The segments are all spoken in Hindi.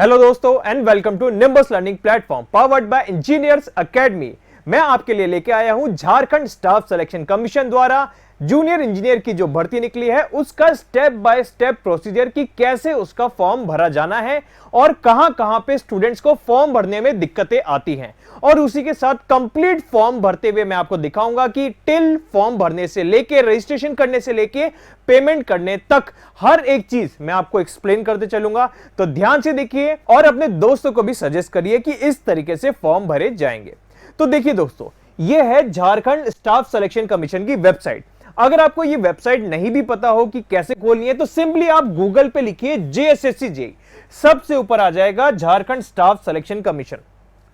हेलो दोस्तों and welcome to Nimbus learning platform powered by engineers academy. मैं आपके लिए लेके आया हूं झारखंड स्टाफ सिलेक्शन कमीशन द्वारा जूनियर इंजीनियर की जो भर्ती निकली है उसका स्टेप बाय स्टेप प्रोसीजर की कैसे उसका फॉर्म भरा जाना है और कहां पे स्टूडेंट्स को फॉर्म भरने में दिक्कतें आती हैं। और उसी के साथ कंप्लीट फॉर्म भरते हुए मैं आपको दिखाऊंगा कि टिल फॉर्म भरने से लेके रजिस्ट्रेशन करने से लेके पेमेंट करने तक हर एक चीज मैं आपको एक्सप्लेन करते चलूंगा। तो ध्यान से देखिए और अपने दोस्तों को भी सजेस्ट करिए कि इस तरीके से फॉर्म भरे जाएंगे। तो देखिए दोस्तों, यह है झारखंड स्टाफ सिलेक्शन कमीशन की वेबसाइट। अगर आपको ये वेबसाइट नहीं भी पता हो कि कैसे खोलनी है तो सिंपली आप गूगल पे लिखिए JSSC जेईई, सबसे ऊपर आ जाएगा झारखंड स्टाफ सिलेक्शन कमीशन।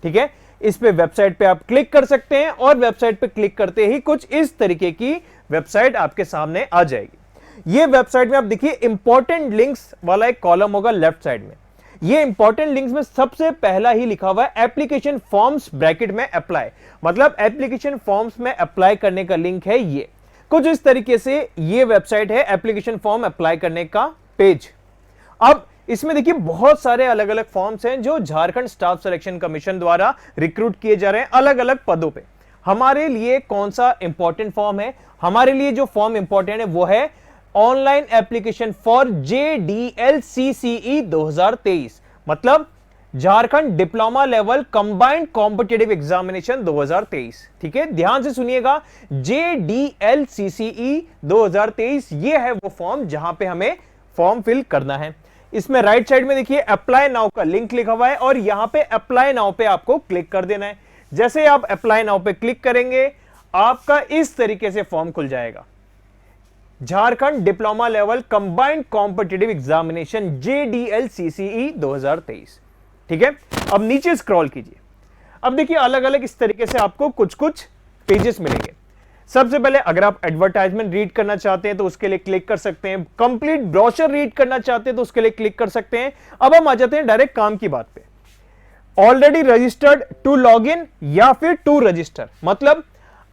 ठीक है, इस पे वेबसाइट पे आप क्लिक कर सकते हैं और वेबसाइट पे क्लिक करते ही कुछ इस तरीके की वेबसाइट आपके सामने आ जाएगी। ये वेबसाइट में आप देखिए इंपॉर्टेंट लिंक्स वाला एक कॉलम होगा लेफ्ट साइड में। ये इंपॉर्टेंट लिंक्स में सबसे पहला ही लिखा हुआ है एप्लीकेशन फॉर्म्स ब्रैकेट में अप्लाई, मतलब एप्लीकेशन फॉर्म्स में अप्लाई करने का लिंक है। ये कुछ इस तरीके से ये वेबसाइट है एप्लीकेशन फॉर्म अप्लाई करने का पेज। अब इसमें देखिए बहुत सारे अलग अलग फॉर्म्स हैं जो झारखंड स्टाफ सिलेक्शन कमीशन द्वारा रिक्रूट किए जा रहे हैं अलग अलग पदों पे। हमारे लिए कौन सा इंपॉर्टेंट फॉर्म है? हमारे लिए जो फॉर्म इंपॉर्टेंट है वो है ऑनलाइन एप्लीकेशन फॉर JDLCCE 2023, मतलब Jharkhand diploma level combined competitive examination 2023। ठीक है, ध्यान से सुनिएगा, JDLCCE 2023 ये है वो फॉर्म जहां पे हमें फॉर्म फिल करना है। इसमें राइट साइड में देखिए अप्लाई नाउ का लिंक लिखा हुआ है और यहां पे अप्लाई नाउ पे आपको क्लिक कर देना है। जैसे आप अप्लाई नाउ पे क्लिक करेंगे आपका इस तरीके से फॉर्म खुल जाएगा, Jharkhand diploma level combined competitive examination JDLCCE 2023। ठीक है, अब नीचे स्क्रॉल कीजिए। अब देखिए अलग अलग इस तरीके से आपको कुछ कुछ पेजेस मिलेंगे। सबसे पहले अगर आप एडवर्टाइजमेंट रीड करना चाहते हैं तो उसके लिए क्लिक कर सकते हैं, कंप्लीट ब्रोशर रीड करना चाहते हैं तो उसके लिए क्लिक कर सकते हैं। अब हम आ जाते हैं डायरेक्ट काम की बात पे। Already registered to log in या फिर टू रजिस्टर, मतलब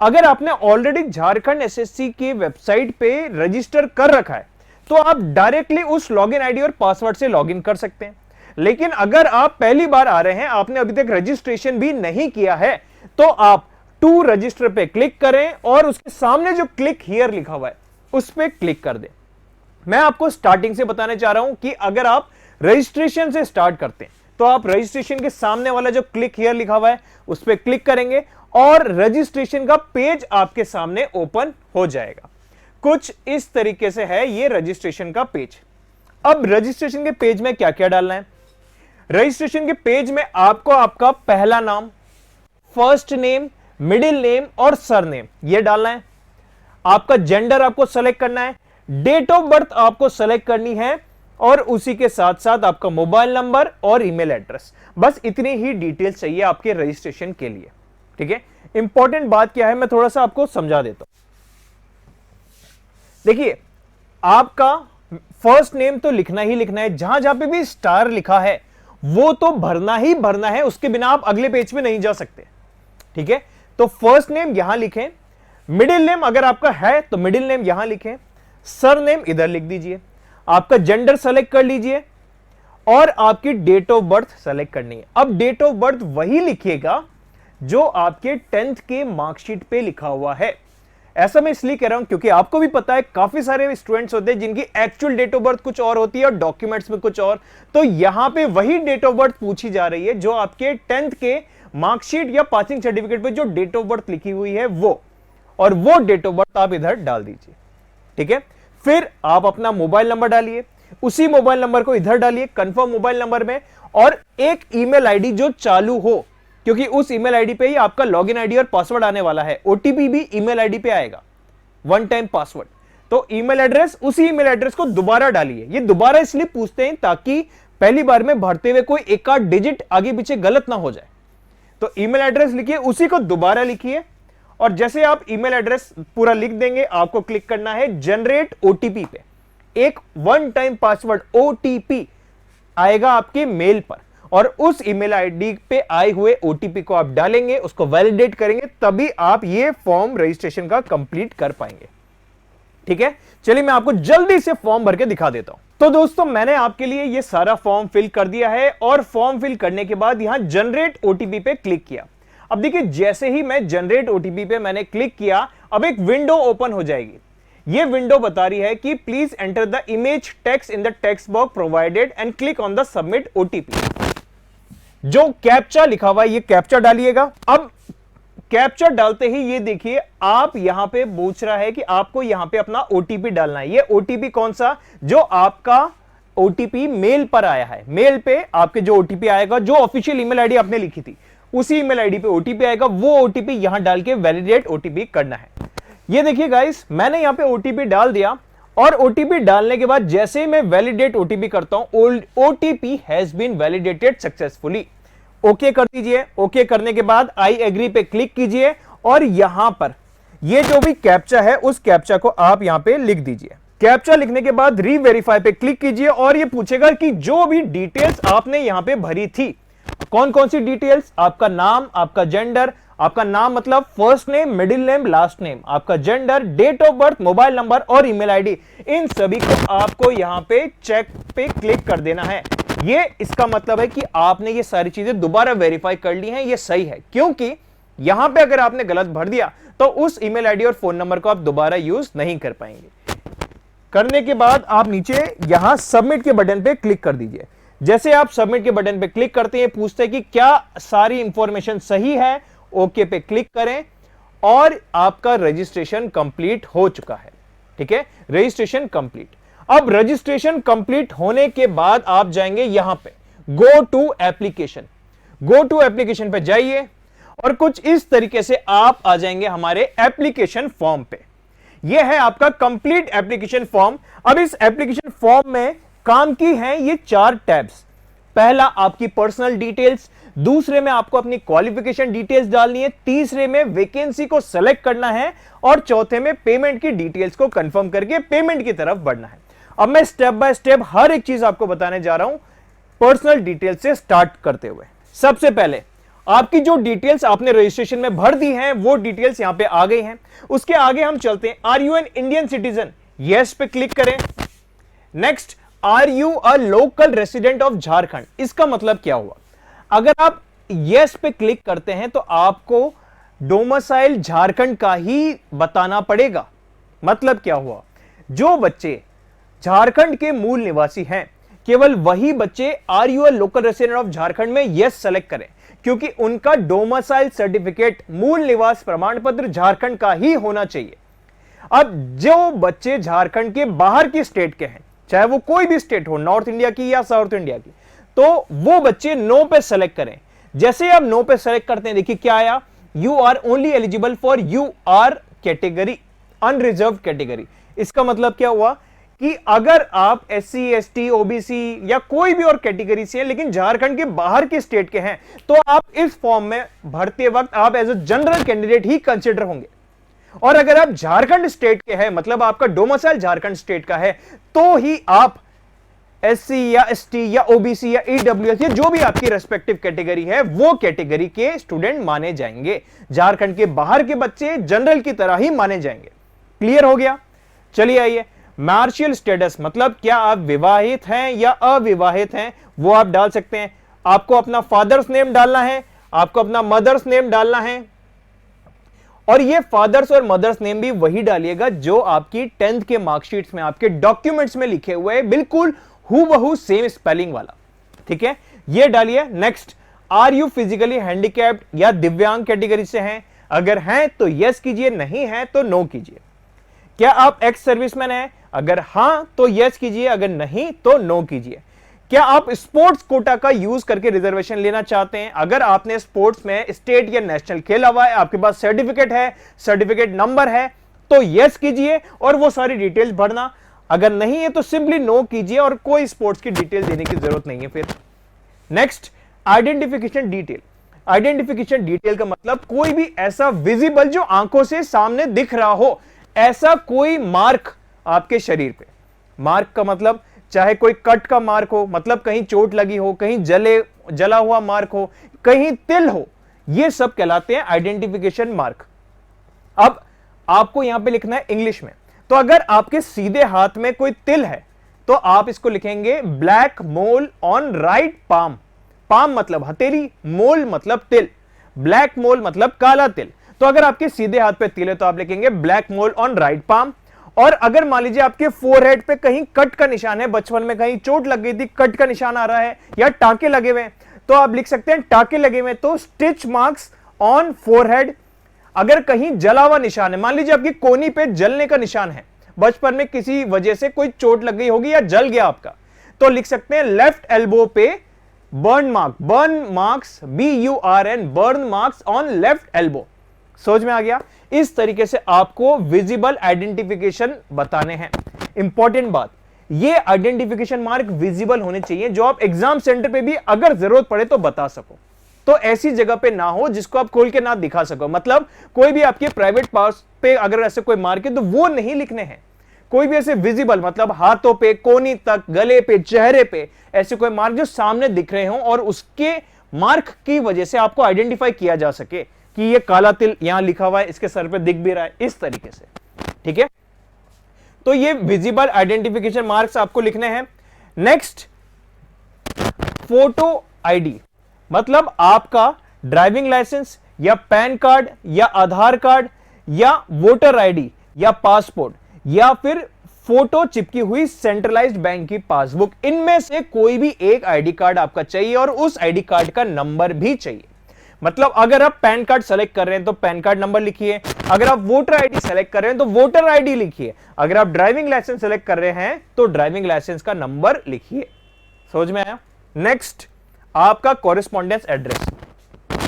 अगर आपने ऑलरेडी झारखंड SSC की वेबसाइट पे रजिस्टर कर रखा है तो आप डायरेक्टली उस लॉगिन आईडी और पासवर्ड से लॉगिन कर सकते हैं। लेकिन अगर आप पहली बार आ रहे हैं, आपने अभी तक रजिस्ट्रेशन भी नहीं किया है, तो आप टू रजिस्टर पे क्लिक करें और उसके सामने जो क्लिक हियर लिखा हुआ है उस पे क्लिक कर दें। मैं आपको स्टार्टिंग से बताने चाह रहा हूं कि अगर आप रजिस्ट्रेशन से स्टार्ट करते हैं तो आप रजिस्ट्रेशन के सामने वाला जो क्लिक हियर लिखा हुआ है उस पे क्लिक करेंगे और रजिस्ट्रेशन का पेज आपके सामने ओपन हो जाएगा। कुछ इस तरीके से है ये रजिस्ट्रेशन का पेज। अब रजिस्ट्रेशन के पेज में क्या क्या डालना है? रजिस्ट्रेशन के पेज में आपको आपका पहला नाम, फर्स्ट नेम, मिडिल नेम और सरनेम ये डालना है। आपका जेंडर आपको सेलेक्ट करना है, डेट ऑफ बर्थ आपको सेलेक्ट करनी है और उसी के साथ साथ आपका मोबाइल नंबर और ईमेल एड्रेस। बस इतनी ही डिटेल्स चाहिए आपके रजिस्ट्रेशन के लिए। ठीक है, इंपॉर्टेंट बात क्या है मैं थोड़ा सा आपको समझा देता हूं। देखिए आपका फर्स्ट नेम तो लिखना ही लिखना है, जहां जहां पे भी स्टार लिखा है वो तो भरना ही भरना है, उसके बिना आप अगले पेज पे नहीं जा सकते। ठीक है, तो फर्स्ट नेम यहां लिखें, मिडिल नेम अगर आपका है तो मिडिल नेम यहां लिखें, सर नेम इधर लिख दीजिए, आपका जेंडर सेलेक्ट कर लीजिए और आपकी डेट ऑफ बर्थ सेलेक्ट करनी है। अब डेट ऑफ बर्थ वही लिखिएगा जो आपके 10th के मार्कशीट पे लिखा हुआ है। ऐसा मैं इसलिए कह रहा हूं क्योंकि आपको भी पता है काफी सारे स्टूडेंट्स होते हैं जिनकी एक्चुअल डेट ऑफ बर्थ कुछ और होती है और डॉक्यूमेंट्स में कुछ और। तो यहां पे वही डेट ऑफ बर्थ पूछी जा रही है जो आपके 10th के मार्कशीट या पासिंग सर्टिफिकेट पे जो डेट ऑफ बर्थ लिखी हुई है वो, और वो डेट ऑफ बर्थ आप इधर डाल दीजिए। ठीक है, फिर आप अपना मोबाइल नंबर डालिए, उसी मोबाइल नंबर को इधर डालिए कंफर्म मोबाइल नंबर में, और एक ईमेल आईडी जो चालू हो, क्योंकि उस ईमेल आईडी पे ही आपका लॉगिन आईडी और पासवर्ड आने वाला है। ओटीपी भी ईमेल आईडी पे आएगा, वन टाइम पासवर्ड। तो ईमेल एड्रेस, उसी ईमेल एड्रेस को दोबारा डालिए। ये दोबारा इसलिए पूछते हैं ताकि पहली बार में भरते हुए कोई एक आध डिजिट आगे पीछे गलत ना हो जाए। तो ईमेल एड्रेस लिखिए, उसी को दोबारा लिखिए और जैसे आप ईमेल एड्रेस पूरा लिख देंगे आपको क्लिक करना है जनरेट ओटीपी पे। एक वन टाइम पासवर्ड ओटीपी आएगा आपके मेल पर और उस ईमेल आईडी पे आए हुए ओटीपी को आप डालेंगे, उसको वैलिडेट करेंगे, तभी आप ये फॉर्म रजिस्ट्रेशन का कंप्लीट कर पाएंगे। ठीक है, चलिए मैं आपको जल्दी से फॉर्म भर के दिखा देता हूं। तो दोस्तों मैंने आपके लिए ये सारा फॉर्म फिल कर दिया है और फॉर्म फिल करने के बाद यहां जनरेट ओटीपी पे क्लिक किया। अब देखिए जैसे ही मैं जनरेट ओटीपी पे मैंने क्लिक किया, अब एक विंडो ओपन हो जाएगी। ये विंडो बता रही है कि please enter the image text in the text box provided and click on the submit OTP. जो कैप्चा लिखा हुआ है ये कैप्चा डालिएगा। अब कैप्चा डालते ही ये देखिए आप यहां पे पूछ रहा है कि आपको यहां पे अपना ओटीपी डालना है। ये ओटीपी कौन सा? जो आपका ओटीपी मेल पर आया है। मेल पे आपके जो ओटीपी आएगा, जो ऑफिशियल ईमेल आईडी आपने लिखी थी उसी ईमेल आईडी पे ओटीपी आएगा, वो ओटीपी यहां डाल के वैलिडेट ओटीपी करना है। ये देखिए गाइस मैंने यहां पे ओटीपी डाल दिया और ओटीपी डालने के बाद जैसे ही मैं वैलिडेट ओटीपी करता हूं, OTP has been validated successfully. Okay कर दीजिए। ओके करने के बाद आई एग्री पे क्लिक कीजिए और यहां पर ये जो भी कैप्चा है उस कैप्चा को आप यहां पे लिख दीजिए। कैप्चा लिखने के बाद रीवेरीफाई पे क्लिक कीजिए और ये पूछेगा कि जो भी डिटेल्स आपने यहां पे भरी थी, कौन कौन सी डिटेल्स? आपका नाम, आपका जेंडर, आपका नाम मतलब first name, middle name, last name, आपका gender, date of birth, mobile number और ईमेल आईडी, इन सभी को आपको यहां पे चेक पे क्लिक कर देना है। ये इसका मतलब है कि आपने ये सारी चीजें दोबारा वेरीफाई कर ली हैं, ये सही है। क्योंकि यहां पे अगर आपने गलत भर दिया तो उस ईमेल आईडी और फोन नंबर को आप दोबारा यूज नहीं कर पाएंगे। करने के बाद आप नीचे यहां सबमिट के बटन पे क्लिक कर दीजिए। जैसे आप सबमिट के बटन पे क्लिक करते हैं पूछते हैं कि क्या सारी इंफॉर्मेशन सही है, ओके पे क्लिक करें और आपका रजिस्ट्रेशन कंप्लीट हो चुका है। ठीक है, रजिस्ट्रेशन कंप्लीट। अब रजिस्ट्रेशन कंप्लीट होने के बाद आप जाएंगे यहां पे go to application. Go to application पे जाइए और कुछ इस तरीके से आप आ जाएंगे हमारे एप्लीकेशन फॉर्म पे। यह है आपका कंप्लीट एप्लीकेशन फॉर्म। अब इस एप्लीकेशन फॉर्म में काम की है ये 4 टैब्स। पहला आपकी पर्सनल डिटेल्स, दूसरे में आपको अपनी क्वालिफिकेशन डिटेल्स डालनी है, तीसरे में वैकेंसी को सेलेक्ट करना है और चौथे में पेमेंट की डिटेल्स को कंफर्म करके पेमेंट की तरफ बढ़ना है। अब मैं स्टेप बाय स्टेप हर एक चीज आपको बताने जा रहा हूं, पर्सनल डिटेल्स से स्टार्ट करते हुए। सबसे पहले आपकी जो डिटेल्स आपने रजिस्ट्रेशन में भर दी हैं वो डिटेल्स यहां पे आ गई हैं। उसके आगे हम चलते हैं। Are you an Indian citizen? Yes पे क्लिक करें। Next, are you a local resident of Jharkhand? इसका मतलब क्या हुआ? अगर आप यस पे क्लिक करते हैं तो आपको डोमिसाइल झारखंड का ही बताना पड़ेगा। मतलब क्या हुआ? जो बच्चे झारखंड के मूल निवासी हैं केवल वही बच्चे are you a local resident of Jharkhand में यस सेलेक्ट करें, क्योंकि उनका डोमिसाइल सर्टिफिकेट, मूल निवास प्रमाण पत्र झारखंड का ही होना चाहिए। अब जो बच्चे झारखंड के बाहर की स्टेट के हैं, चाहे वो कोई भी स्टेट हो, नॉर्थ इंडिया की या साउथ इंडिया की, तो वो बच्चे नो पे सेलेक्ट करें। जैसे आप नो पे सेलेक्ट करते हैं देखिए क्या आया, you are only eligible for U R category, unreserve category. इसका मतलब क्या हुआ कि अगर आप SC ST OBC या कोई भी और कैटेगरी से हैं लेकिन झारखंड के बाहर के स्टेट के हैं तो आप इस फॉर्म में भरते वक्त आप एज ए जनरल कैंडिडेट ही कंसिडर होंगे। और अगर आप झारखंड स्टेट के हैं, मतलब आपका डोमिसाइल झारखंड स्टेट का है, तो ही आप SC या ST या OBC या EWS या जो भी आपकी रेस्पेक्टिव कैटेगरी है वो कैटेगरी के स्टूडेंट माने जाएंगे। झारखंड के बाहर के बच्चे जनरल की तरह ही माने जाएंगे। क्लियर हो गया? चलिए आइए, मैरिटल स्टेटस मतलब क्या आप विवाहित हैं या अविवाहित हैं वो आप डाल सकते हैं। आपको अपना फादर्स नेम डालना है, आपको अपना मदर्स नेम डालना है, और ये फादर्स और मदर्स नेम भी वही डालिएगा जो आपकी 10th के मार्कशीट्स में, आपके डॉक्यूमेंट्स में लिखे हुए हैं, बिल्कुल हूबहू सेम स्पेलिंग वाला। ठीक है, ये डालिए। Next, are you physically handicapped या दिव्यांग कैटेगरी से हैं? अगर हैं तो यस कीजिए, नहीं है तो नो कीजिए। क्या आप एक्स सर्विसमैन हैं? अगर हां तो यस कीजिए, अगर नहीं तो नो कीजिए। क्या आप स्पोर्ट्स कोटा का यूज करके रिजर्वेशन लेना चाहते हैं? अगर आपने स्पोर्ट्स में स्टेट या नेशनल खेला हुआ है, आपके पास सर्टिफिकेट है, सर्टिफिकेट नंबर है, तो यस कीजिए और वो सारी डिटेल्स भरना। अगर नहीं है तो सिंपली नो कीजिए और कोई स्पोर्ट्स की डिटेल देने की जरूरत नहीं है। फिर next, identification detail. Identification detail का मतलब कोई भी ऐसा विजिबल जो आंखों से सामने दिख रहा हो, ऐसा कोई मार्क आपके शरीर पे। मार्क का मतलब चाहे कोई कट का मार्क हो, मतलब कहीं चोट लगी हो, कहीं जला हुआ मार्क हो, कहीं तिल हो, ये सब कहलाते हैं आइडेंटिफिकेशन मार्क। अब आपको यहां पे लिखना है इंग्लिश में, तो अगर आपके सीधे हाथ में कोई तिल है तो आप इसको लिखेंगे black mole on right palm. Palm मतलब हथेली, मोल मतलब तिल, ब्लैक मोल मतलब काला तिल। तो अगर आपके सीधे हाथ पे तिल है तो आप लिखेंगे black mole on right palm. और अगर मान लीजिए आपके फोरहेड पे कहीं कट का निशान है, बचपन में कहीं चोट लग गई थी, कट का निशान आ रहा है या टाके लगे हुए हैं, तो आप लिख सकते हैं टाके लगे हुए तो स्टिच मार्क्स ऑन फोरहेड। अगर कहीं जला हुआ निशान है, मान लीजिए आपकी कोहनी पे जलने का निशान है, बचपन में किसी वजह से कोई चोट लग गई होगी या जल गया आपका, तो लिख सकते हैं लेफ्ट एल्बो पे burn marks BURN, burn marks on left elbow. समझ में आ गया? इस तरीके से आपको विजिबल आइडेंटिफिकेशन बताने हैं। इंपॉर्टेंट बात, ये आइडेंटिफिकेशन मार्क विजिबल होने चाहिए जो आप एग्जाम सेंटर पे भी अगर जरूरत पड़े तो बता सको। तो ऐसी जगह पे ना हो जिसको आप खोल के ना दिखा सको। मतलब कोई भी आपके प्राइवेट पार्ट्स पे अगर ऐसे कोई मार्क है तो वो नहीं लिखने हैं। कोई भी ऐसे विजिबल, मतलब हाथों पे, कोहनी तक, गले पे, चेहरे पे ऐसे कोई मार्क जो सामने दिख रहे हो और उसके मार्क की वजह से आपको आइडेंटिफाई किया जा सके कि ये काला तिल यहां लिखा हुआ है, इसके सर पे दिख भी रहा है, इस तरीके से। ठीक है, तो ये विजिबल आइडेंटिफिकेशन मार्क्स आपको लिखने हैं। नेक्स्ट, फोटो आईडी, मतलब आपका ड्राइविंग लाइसेंस या पैन कार्ड या आधार कार्ड या वोटर आईडी या पासपोर्ट या फिर फोटो चिपकी हुई सेंट्रलाइज्ड बैंक की पासबुक, इनमें से कोई भी एक आईडी कार्ड आपका चाहिए और उस आईडी कार्ड का नंबर भी चाहिए। मतलब अगर आप पैन कार्ड सेलेक्ट कर रहे हैं तो पैन कार्ड नंबर लिखिए, अगर आप वोटर आईडी सेलेक्ट कर रहे हैं तो वोटर आईडी लिखिए, अगर आप ड्राइविंग लाइसेंस सेलेक्ट कर रहे हैं तो ड्राइविंग लाइसेंस का नंबर लिखिए। समझ में आया? नेक्स्ट, आपका कॉरेस्पॉन्डेंस एड्रेस।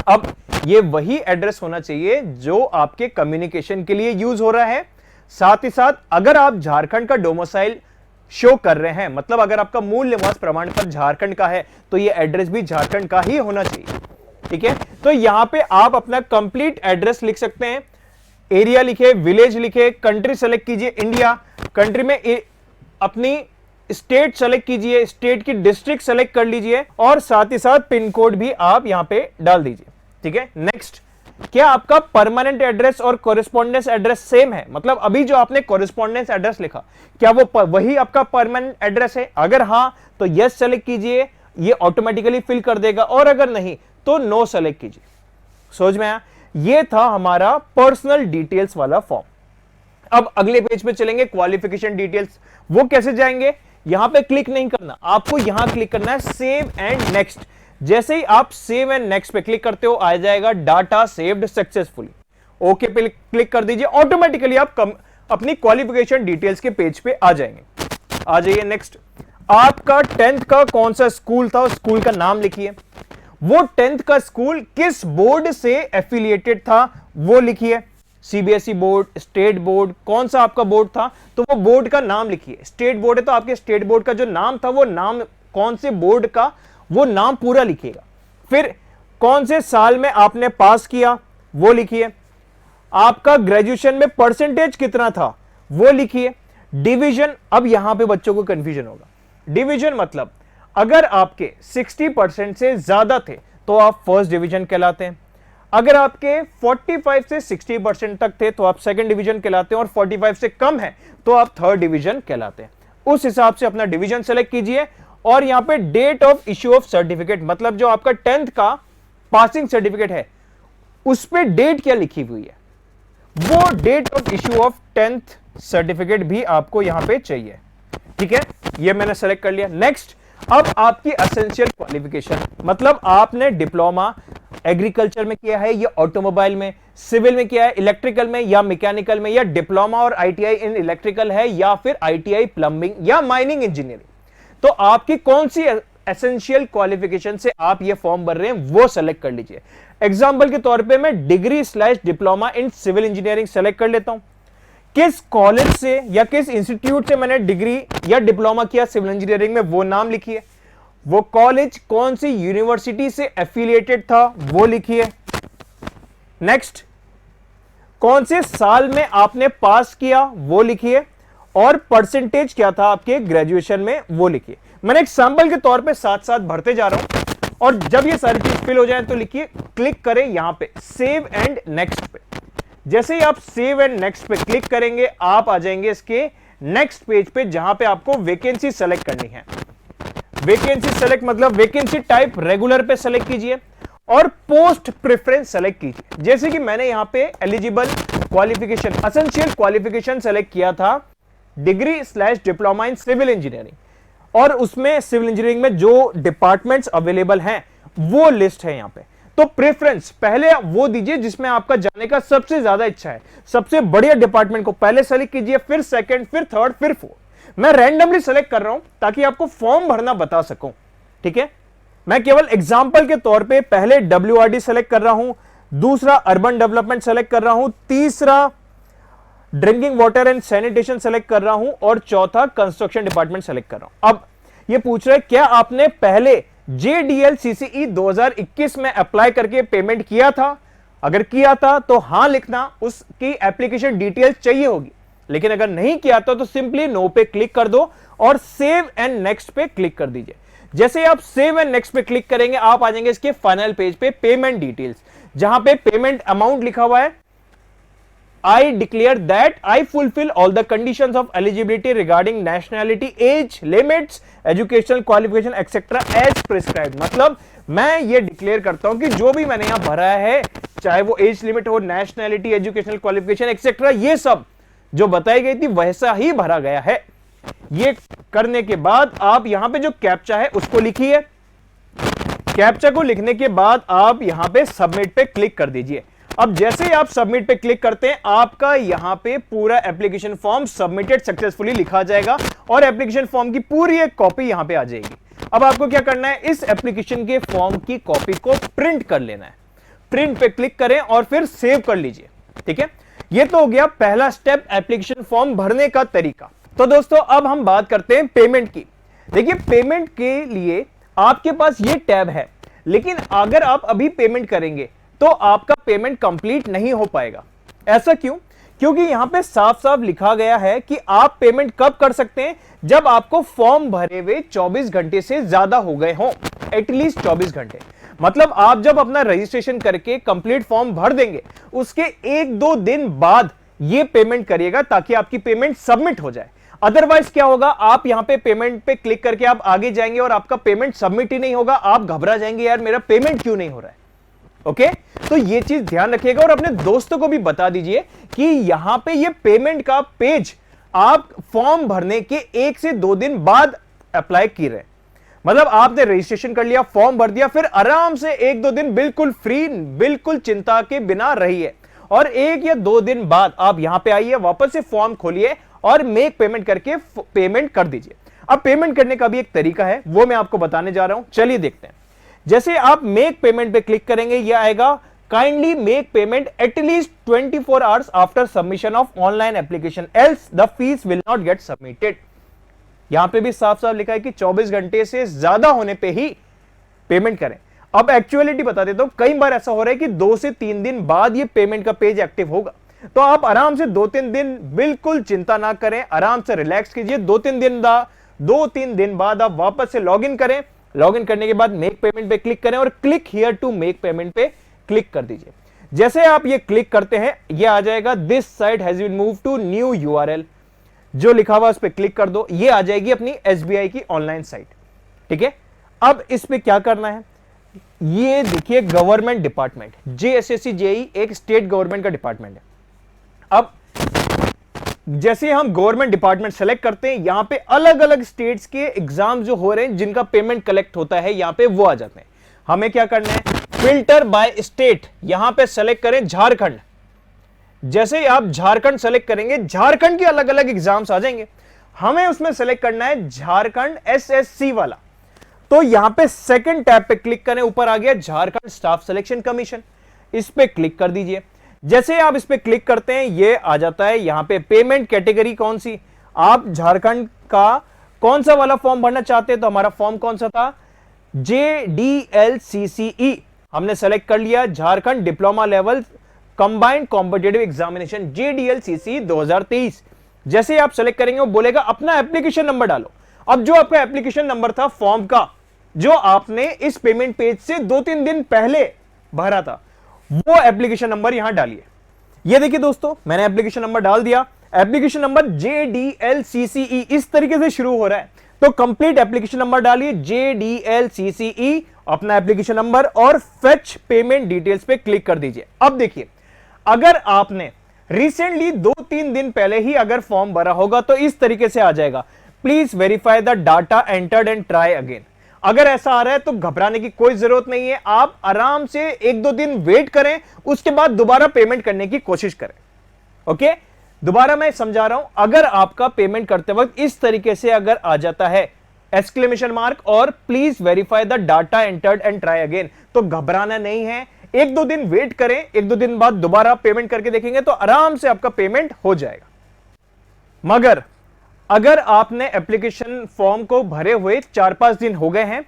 अब ये वही एड्रेस होना चाहिए जो आपके कम्युनिकेशन के लिए यूज हो रहा है। साथ ही साथ अगर आप झारखंड का डोमिसाइल शो कर रहे हैं, मतलब अगर आपका मूल निवास प्रमाण पत्र झारखंड का है तो ये एड्रेस भी झारखंड का ही होना चाहिए। ठीक है, तो यहां पे आप अपना कंप्लीट एड्रेस लिख सकते हैं। एरिया लिखे, विलेज लिखे, कंट्री सेलेक्ट कीजिए इंडिया, कंट्री में अपनी स्टेट सेलेक्ट कीजिए, स्टेट की डिस्ट्रिक्ट सेलेक्ट कर लीजिए और साथ ही साथ पिन कोड भी आप यहां पे डाल दीजिए। ठीक है, नेक्स्ट, क्या आपका परमानेंट एड्रेस और कॉरेस्पॉन्डेंस एड्रेस सेम है? मतलब अभी जो आपने कॉरेस्पॉन्डेंस एड्रेस लिखा, क्या वो वही आपका परमानेंट एड्रेस है? अगर हां तो यस सेलेक्ट कीजिए, ये ऑटोमेटिकली फिल कर देगा, और अगर नहीं तो नो सेलेक्ट कीजिए। समझ में आया? ये था हमारा पर्सनल डिटेल्स वाला फॉर्म। अब अगले पेज पे चलेंगे, क्वालिफिकेशन डिटेल्स। वो कैसे जाएंगे? यहां पे क्लिक नहीं करना, आपको यहां क्लिक करना है सेव एंड नेक्स्ट। जैसे ही आप सेव एंड नेक्स्ट पे क्लिक करते हो आ जाएगा डाटा सेव्ड सक्सेसफुली। ओके पे क्लिक कर दीजिए, ऑटोमेटिकली आप अपनी क्वालिफिकेशन डिटेल्स के पेज पे आ जाएंगे। आ जाइए नेक्स्ट, आपका 10th का कौन सा स्कूल था, स्कूल का नाम लिखिए। वो 10th का स्कूल किस बोर्ड से एफिलिएटेड था वो लिखिए। सीबीएसई बोर्ड, स्टेट बोर्ड, कौन सा आपका बोर्ड था तो वो बोर्ड का नाम लिखिए। स्टेट बोर्ड है तो आपके स्टेट बोर्ड का जो नाम था वो नाम, कौन से बोर्ड का वो नाम पूरा लिखिएगा। फिर कौन से साल में आपने पास किया वो लिखिए। आपका ग्रेजुएशन में परसेंटेज कितना था वो लिखिए। डिवीजन, अब यहां पे बच्चों को कंफ्यूजन होगा। डिवीजन मतलब अगर आपके 60% से ज्यादा थे तो आप फर्स्ट डिवीजन कहलाते हैं, अगर आपके 45 से 60% तक थे तो आप सेकंड डिवीजन कहलाते हैं, और 45 से कम है तो आप थर्ड डिवीजन कहलाते हैं। उस हिसाब से अपना डिवीजन सेलेक्ट कीजिए। और यहां पे date of issue of certificate, मतलब जो आपका 10th का पासिंग सर्टिफिकेट है उस पे डेट क्या लिखी हुई है, वो date of issue of 10th certificate भी आपको यहां पे चाहिए। ठीक है, ये मैंने सेलेक्ट कर लिया। नेक्स्ट, अब आपकी एसेंशियल क्वालिफिकेशन, मतलब आपने डिप्लोमा एग्रीकल्चर में किया है या ऑटोमोबाइल में, सिविल में किया है, इलेक्ट्रिकल में या मैकेनिकल में, या डिप्लोमा और आईटीआई इन इलेक्ट्रिकल है, या फिर आईटीआई प्लम्बिंग या माइनिंग इंजीनियरिंग। तो आपकी कौन सी एसेंशियल क्वालिफिकेशन से आप ये फॉर्म भर रहे हैं वो सेलेक्ट कर लीजिए। एग्जांपल के तौर पे मैं डिग्री/डिप्लोमा इन सिविल इंजीनियरिंग सेलेक्ट कर लेता हूं। किस कॉलेज से या किस इंस्टीट्यूट से मैंने डिग्री या डिप्लोमा किया सिविल इंजीनियरिंग में वो नाम लिखिए। वो कॉलेज कौन सी यूनिवर्सिटी से एफिलिएटेड था वो लिखिए। नेक्स्ट, कौन से साल में आपने पास किया वो लिखिए, और परसेंटेज क्या था आपके ग्रेजुएशन में वो लिखिए। मैंने एक सैंपल के तौर पे साथ साथ भरते जा रहा हूं, और जब ये सारी चीज फिल हो जाए तो लिखिए, क्लिक करें यहां पे सेव एंड नेक्स्ट पे। जैसे ही आप सेव एंड नेक्स्ट पे क्लिक करेंगे आप आ जाएंगे इसके नेक्स्ट पेज पे जहां पे आपको वैकेंसी सेलेक्ट करनी है। वैकेंसी सेलेक्ट मतलब वैकेंसी टाइप रेगुलर पे सेलेक्ट कीजिए और पोस्ट प्रेफरेंस सेलेक्ट कीजिए। जैसे कि मैंने यहां पे eligible qualification, essential qualification select किया था डिग्री/डिप्लोमा इन सिविल इंजीनियरिंग, और उसमें सिविल इंजीनियरिंग में जो डिपार्टमेंट्स अवेलेबल हैं वो लिस्ट है यहां पे। तो प्रेफरेंस पहले वो दीजिए जिसमें आपका जाने का सबसे ज्यादा इच्छा है, सबसे बढ़िया डिपार्टमेंट को पहले सेलेक्ट कीजिए, फिर सेकंड, फिर थर्ड, फिर फोर्थ। मैं रैंडमली सेलेक्ट कर रहा हूं ताकि आपको फॉर्म भरना बता सकूं, ठीक है। मैं केवल एग्जांपल के तौर पे पहले WRD सेलेक्ट कर रहा हूं, दूसरा अर्बन डेवलपमेंट सेलेक्ट कर रहा हूं, तीसरा drinking water and sanitation select कर रहा हूं, और चौथा कंस्ट्रक्शन डिपार्टमेंट सेलेक्ट कर रहा हूं। अब ये पूछ रहे क्या आपने पहले JDL CCE 2021 में अप्लाई करके पेमेंट किया था? अगर किया था तो हां लिखना, उसकी एप्लीकेशन डिटेल चाहिए होगी। लेकिन अगर नहीं किया था तो सिंपली नो पे क्लिक कर दो और सेव एंड नेक्स्ट पे क्लिक कर दीजिए। जैसे आप सेव एंड नेक्स्ट पे क्लिक करेंगे आप आ जाएंगे इसके फाइनल पेज पे, पेमेंट डिटेल्स, जहां पे पेमेंट अमाउंट लिखा हुआ है I declare that I fulfill all the conditions of eligibility regarding nationality, age, limits, educational qualification, etc. as prescribed। मतलब मैं ये डिक्लेयर करता हूं कि जो भी मैंने यहां भरा है, चाहे वो एज लिमिट हो, नेशनैलिटी, एजुकेशनल क्वालिफिकेशन एक्सेट्रा, ये सब जो बताई गई थी वैसा ही भरा गया है। ये करने के बाद आप यहां पे जो कैप्चा है उसको लिखिए। कैप्चा को लिखने के बाद आप यहां पे सबमिट पे क्लिक कर दीजिए। अब जैसे ही आप सबमिट पे क्लिक करते हैं आपका यहां पे पूरा एप्लीकेशन फॉर्म सबमिटेड सक्सेसफुली लिखा जाएगा और एप्लीकेशन फॉर्म की पूरी एक कॉपी यहां पे आ जाएगी। अब आपको क्या करना है, इस एप्लीकेशन के फॉर्म की कॉपी को प्रिंट कर लेना है। प्रिंट पे क्लिक करें और फिर सेव कर लीजिए, ठीक है। ये तो हो गया पहला स्टेप, एप्लीकेशन फॉर्म भरने का तरीका। तो दोस्तों अब हम बात करते हैं पेमेंट की। देखिए पेमेंट के लिए आपके पास ये टैब है, लेकिन अगर आप अभी पेमेंट करेंगे तो आपका पेमेंट कंप्लीट नहीं हो पाएगा। ऐसा क्यों? क्योंकि यहां पे साफ साफ लिखा गया है कि आप पेमेंट कब कर सकते हैं, जब आपको फॉर्म भरे हुए 24 घंटे से ज्यादा हो गए हों, एटलीस्ट 24 घंटे। मतलब आप जब अपना रजिस्ट्रेशन करके कंप्लीट फॉर्म भर देंगे उसके 1-2 दिन बाद ये पेमेंट करिएगा ताकि आपकी पेमेंट सबमिट हो जाए। अदरवाइज क्या होगा, आप यहां पे पेमेंट पे क्लिक करके आप आगे जाएंगे और आपका पेमेंट सबमिट ही नहीं होगा, आप घबरा जाएंगे यार मेरा पेमेंट क्यों नहीं हो रहा है। ओके, तो ये चीज ध्यान रखिएगा और अपने दोस्तों को भी बता दीजिए कि यहां पे ये पेमेंट का पेज आप फॉर्म भरने के 1 से 2 दिन बाद अप्लाई की रहे। मतलब आपने रजिस्ट्रेशन कर लिया, फॉर्म भर दिया, फिर आराम से 1-2 दिन बिल्कुल फ्री, बिल्कुल चिंता के बिना रहिए, और 1 या 2 दिन बाद आप यहां पे आइए, वापस से फॉर्म खोलिए और मेक पेमेंट करके पेमेंट कर दीजिए। अब पेमेंट करने का भी एक तरीका है, वो मैं आपको बताने जा रहा हूं, चलिए देखते हैं। जैसे आप मेक पेमेंट पे क्लिक करेंगे ये आएगा, kindly make payment at least 24 hours after submission of online application else the fees will not gate submitted. यहां पे भी साफ साफ लिखा है कि 24 घंटे से ज्यादा होने पे ही पेमेंट करें। अब एक्चुअलिटी बता देता हूं, कई बार ऐसा हो रहा है कि 2 से 3 दिन बाद ये पेमेंट का पेज एक्टिव होगा, तो आप आराम से 2-3 दिन बिल्कुल चिंता ना करें, आराम से रिलैक्स कीजिए। 2-3 दिन बाद आप वापस से लॉग इन करें, लॉग इन करने के बाद मेक पेमेंट पे क्लिक करें और click here to make payment पे क्लिक कर दीजिए। जैसे आप ये क्लिक करते हैं ये आ जाएगा this site has been move to new URL, जो लिखा हुआ उस पर क्लिक कर दो, ये आ जाएगी अपनी SBI की ऑनलाइन साइट, ठीक है। अब इस पे क्या करना है, ये देखिए गवर्नमेंट डिपार्टमेंट, JSSC JEE एक स्टेट गवर्नमेंट का डिपार्टमेंट है। अब जैसे हम गवर्नमेंट डिपार्टमेंट सेलेक्ट करते हैं, यहां पे अलग अलग स्टेट्स के एग्जाम जो हो रहे हैं जिनका पेमेंट कलेक्ट होता है यहां पे वो आ जाते हैं। हमें क्या करना है, फिल्टर बाय स्टेट, यहां पे सेलेक्ट करें झारखंड। जैसे ही आप झारखंड सेलेक्ट करेंगे झारखंड के अलग अलग एग्जाम्स आ जाएंगे, हमें उसमें सेलेक्ट करना है झारखंड SSC वाला। तो यहां पे सेकंड टैब पे क्लिक करें, ऊपर आ गया झारखंड स्टाफ सिलेक्शन कमीशन, इस पे क्लिक कर दीजिए। जैसे आप इस पे क्लिक करते हैं ये आ जाता है यहां पे पेमेंट कैटेगरी कौन सी, आप झारखंड का कौन सा वाला फॉर्म भरना चाहते हैं, तो हमारा फॉर्म कौन सा था, JDL CCE हमने सेलेक्ट कर लिया, Jharkhand diploma level combined competitive examination JDL CCE 2023। जैसे आप सेलेक्ट करेंगे वो बोलेगा अपना एप्लीकेशन नंबर डालो। अब जो आपका एप्लीकेशन नंबर था फॉर्म का, जो आपने इस पेमेंट पेज से 2-3 दिन पहले भरा था, वो एप्लीकेशन नंबर यहां डालिए। ये देखिए दोस्तों मैंने एप्लीकेशन नंबर डाल दिया। एप्लीकेशन नंबर JDLCCE इस तरीके से शुरू हो रहा है, तो कंप्लीट एप्लीकेशन नंबर डालिए JDLCCE, अपना एप्लीकेशन नंबर और फेच पेमेंट डिटेल्स पे क्लिक कर दीजिए। अब देखिए, अगर आपने रिसेंटली 2-3 दिन पहले ही अगर फॉर्म भरा होगा तो इस तरीके से आ जाएगा, please verify the data entered and try again. अगर ऐसा आ रहा है तो घबराने की कोई जरूरत नहीं है, आप आराम से 1-2 दिन वेट करें, उसके बाद दोबारा पेमेंट करने की कोशिश करें। ओके, दोबारा मैं समझा रहा हूं, अगर आपका पेमेंट करते वक्त इस तरीके से अगर आ जाता है एक्सक्लेमेशन मार्क और please verify the data entered and try again, तो घबराना नहीं है, 1-2 दिन वेट करें, 1-2 दिन बाद दोबारा पेमेंट करके देखेंगे तो आराम से आपका पेमेंट हो जाएगा। मगर अगर आपने एप्लीकेशन फॉर्म को भरे हुए 4-5 दिन हो गए हैं,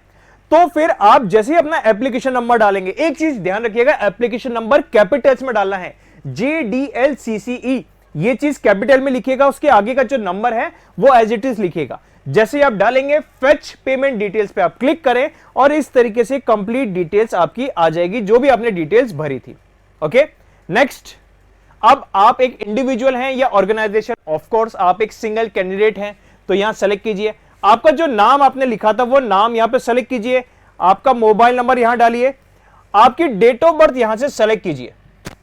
तो फिर आप जैसे ही अपना एप्लीकेशन नंबर डालेंगे, एक चीज ध्यान रखिएगा, एप्लीकेशन नंबर कैपिटल्स में डालना है, JDLCCE ये चीज कैपिटल में लिखिएगा, उसके आगे का जो नंबर है वो एज इट इज लिखिएगा। जैसे ही आप डालेंगे फेच पेमेंट डिटेल्स पे आप क्लिक करें और इस तरीके से कंप्लीट डिटेल्स आपकी आ जाएगी, जो भी आपने डिटेल्स भरी थी। ओके, नेक्स्ट, अब आप एक इंडिविजुअल हैं या ऑर्गेनाइजेशन, ऑफ कोर्स आप एक सिंगल कैंडिडेट हैं, तो यहां सेलेक्ट कीजिए, आपका जो नाम आपने लिखा था वो नाम यहां पे सेलेक्ट कीजिए, आपका मोबाइल नंबर यहां डालिए, आपकी डेट ऑफ बर्थ यहां से सेलेक्ट कीजिए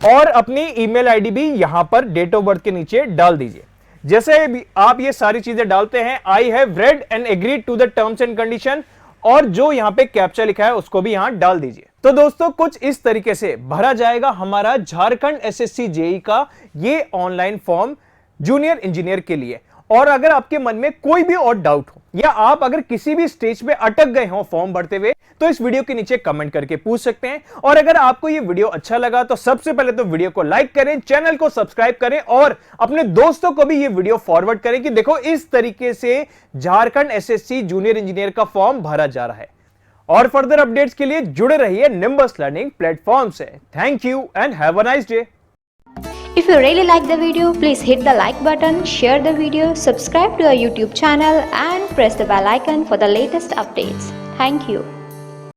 और अपनी ईमेल आईडी भी यहां पर डेट ऑफ बर्थ के नीचे डाल दीजिए। जैसे भी आप ये सारी चीजें डालते हैं, I have read and agreed to the terms and condition, और जो यहां पे कैप्चा लिखा है उसको भी यहां डाल दीजिए। तो दोस्तों, कुछ इस तरीके से भरा जाएगा हमारा झारखंड SSC JEE का ये ऑनलाइन फॉर्म जूनियर इंजीनियर के लिए। और अगर आपके मन में कोई भी और डाउट हो या आप अगर किसी भी स्टेज पे अटक गए हो फॉर्म भरते हुए, तो इस वीडियो के नीचे कमेंट करके पूछ सकते हैं। और अगर आपको ये वीडियो अच्छा लगा तो सबसे पहले तो वीडियो को लाइक करें, चैनल को सब्सक्राइब करें और अपने दोस्तों को भी ये वीडियो फॉरवर्ड करें कि देखो इस तरीके से झारखंड SSC जूनियर इंजीनियर का फॉर्म भरा जा रहा है। और फर्दर अपडेट्स के लिए जुड़े रहिए निम्बस लर्निंग प्लेटफॉर्म से। Thank you and have a nice day. If you really like the video, please hit the like button, share the video, subscribe to our YouTube channel and press the bell icon for the latest updates. Thank you.